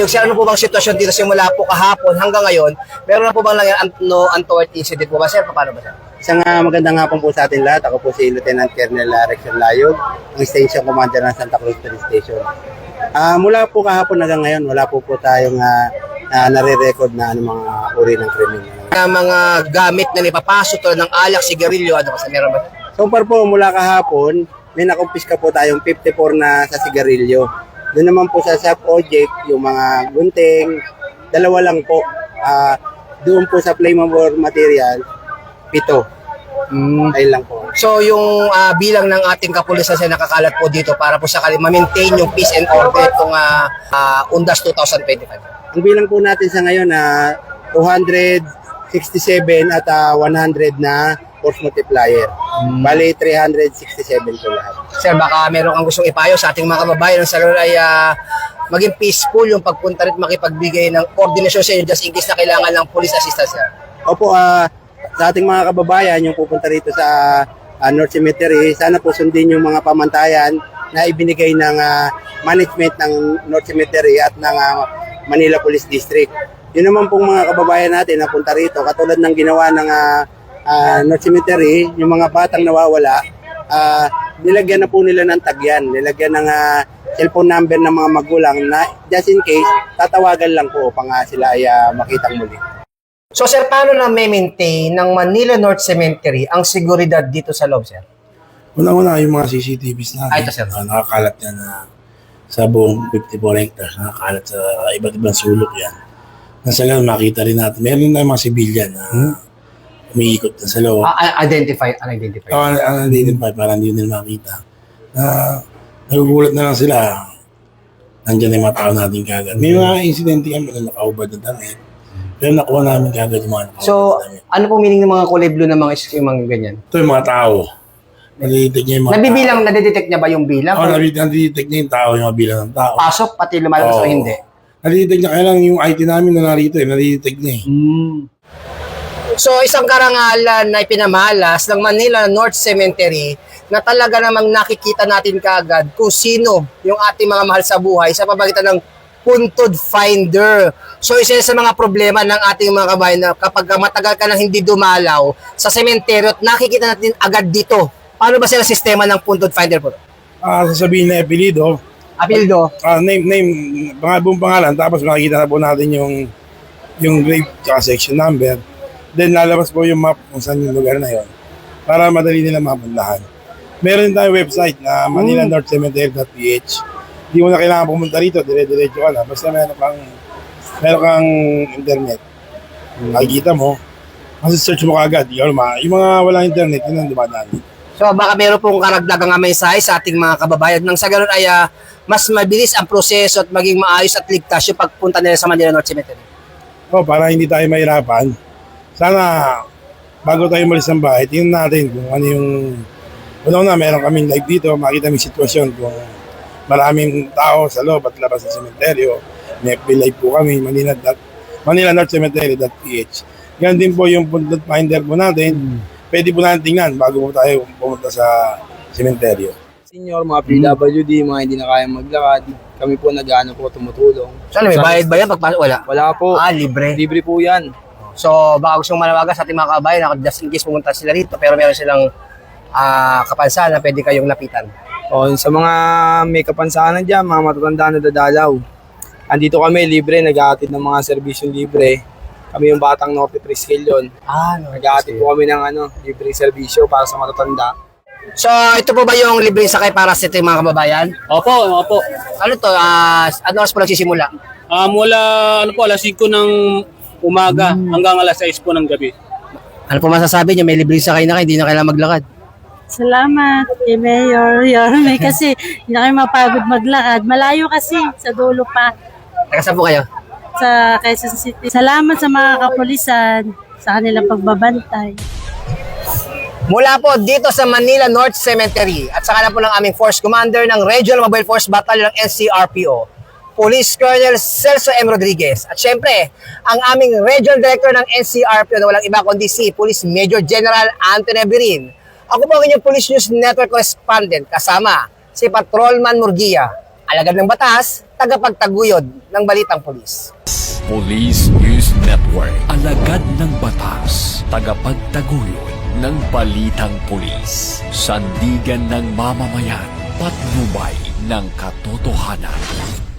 maayos siya. Ano po bang sitwasyon dito simula po kahapon hanggang ngayon? Meron na po bang nangyari untoward incident po ba, sir? Paano ba, sir? Isang magandang hapon po sa atin lahat. Ako po si Lieutenant Colonel Rexon Layog, ang Station Commander ng Santa Cruz Police Station. Mula po kahapon hanggang ngayon, wala po tayong nare-record na mga uri ng krimen. Mga gamit na nipapasok tulad ng alak, sigarilyo, ano kasi meron ba? So far po, mula kahapon, may nakumpiska po tayong 54 na sa sigarilyo. Doon naman po sa object, yung mga gunting, dalawa lang po. Doon po sa flammable material, 7. Ayun lang po. So yung bilang ng ating kapulisan sa nakakalat po dito para po sa ma-maintain yung peace and order itong Undas 2025. Ang bilang po natin sa ngayon na 267 at 100 na force multiplier. Bali 367 po lahat. Sir, baka meron kang gustong ipayo sa ating mga kababayan sa lalo ay maging peaceful yung pagpunta rin makipagbigay ng koordinasyon sa inyo just in case na kailangan ng police assistance, sir. Opo, sa ating mga kababayan yung pupunta rito sa North Cemetery, sana po sundin yung mga pamantayan na ibinigay ng management ng North Cemetery at ng Manila Police District. Yun naman pong mga kababayan natin na punta rito, katulad ng ginawa ng North Cemetery, yung mga batang nawawala, nilagyan na po nila ng tagyan, nilagyan ng cellphone number ng mga magulang na just in case, tatawagan lang po upang sila ay makitang muli. So sir, paano na maintain ng Manila North Cemetery ang seguridad dito sa loob, sir? Unang-una yung mga CCTVs natin. Ito, sir. Nakakalat yan sa buong 54 hectares. Nakakalat sa iba't ibang sulok yan. Nasa ganun, makita rin natin. Meron na mga civilian na umiikot na sa loob. Unidentified. Unidentified para hindi nila makita. Nagugulat na lang sila. Nandiyan na yung mga tao natin kagad. May mga insidente kami na nakaubad na damit. Pero nakuha namin kagad yung mga nakaubad So, na damit. ano pong meaning ng mga kulay blue na yung mga ganyan? Ito yung mga tao. Nadidetect niya yung mga Nabibilang, nadidetect niya ba yung bilang? tao. Nadidetect niya yung tao, yung mga bilang ng tao. Pasok, pati lumalabas o hindi? Nadidetect niya. Kaya lang yung IT namin na narito, nadidetect niya eh. So, isang karangalan na ipinamalas ng Manila North Cemetery na talaga namang nakikita natin kaagad kung sino yung ating mga mahal sa buhay sa pamagitan ng puntod finder. So, isa sa mga problema ng ating mga kabayan na kapag matagal ka nang hindi dumalaw sa sementeryo at nakikita natin agad dito. Paano ba sila sistema ng puntod finder po? Sasabihin na apelido, Apelyido? mga buong pangalan, tapos makikita na po natin yung grave at section number. Then lalabas po yung map kung saan yung lugar na yon para madali nila mapuntahan. Meron tayong website na manilanorthcemetery.ph. Hindi mo na kailangan pumunta rito, dire-diretso ka na. Basta meron kang internet. Makikita mo, kasi search mo kaagad. Yung mga walang internet, yun ang dumadaan. So baka meron pong karagdagang mensahe sa ating mga kababayan nang sa ganun ay mas mabilis ang proseso at maging maayos at ligtas yung pagpunta nila sa Manila North Cemetery. Para hindi tayo mahirapan, sana bago tayo umalis ng bahay, tingnan natin kung ano yung una meron kaming live dito, makita yung sitwasyon kung maraming tao sa loob at labas ng sementeryo. May FB live po kami, manilanorthcemetery.ph. Yan din po yung puntod finder po natin. Pwede po natin tingnan bago po tayo pumunta sa sementeryo. Senior, mga PWD, mga hindi na kaya maglakad, kami po nag-ano po tumutulong. So may bayad ba yan pagpasok? Wala. Wala po. Libre. Libre po yan. So baka gusto mong manawagan sa ating mga kababayan na just in case pumunta sila rito pero meron silang kapansahan na pwede kayong lapitan. Sa mga may kapansanan dyan, mga matatanda na dadalaw. Andito kami, libre, nag-aatid ng mga serbisyong libre. Kami yung Batang Norte Prescale yun. Nag-aatid po kami ng libre serbisyo para sa matatanda. So ito po ba yung libre sakay para sa ating mga kababayan? Opo. Ano to? Ano oras po nagsisimula? Mula alas 5 ng umaga hanggang alas 6 po ng gabi. Ano po masasabi niyo? May libre sakay na kayo, hindi na kailangan maglakad. Salamat kay Mayor Yorme kasi hindi na kayo mapagod maglakad. Malayo kasi sa dulo pa Nakasan po kayo? sa Quezon City. Salamat sa mga kapulisan sa kanilang pagbabantay. Mula po dito sa Manila North Cemetery at saka na po ng aming Force Commander ng Regional Mobile Force Battalion ng NCRPO, Police Colonel Celso M. Rodriguez. At syempre, ang aming Regional Director ng NCRPO na walang iba kundi si Police Major General Anthony Birin. Ako po ang inyong Police News Network Correspondent kasama si Patrolman Murguia. alagad ng batas, tagapagtaguyod ng balitang pulis. Police News Network, alagad ng batas, tagapagtaguyod ng balitang pulis, sandigan ng mamamayan, patnubay ng katotohanan.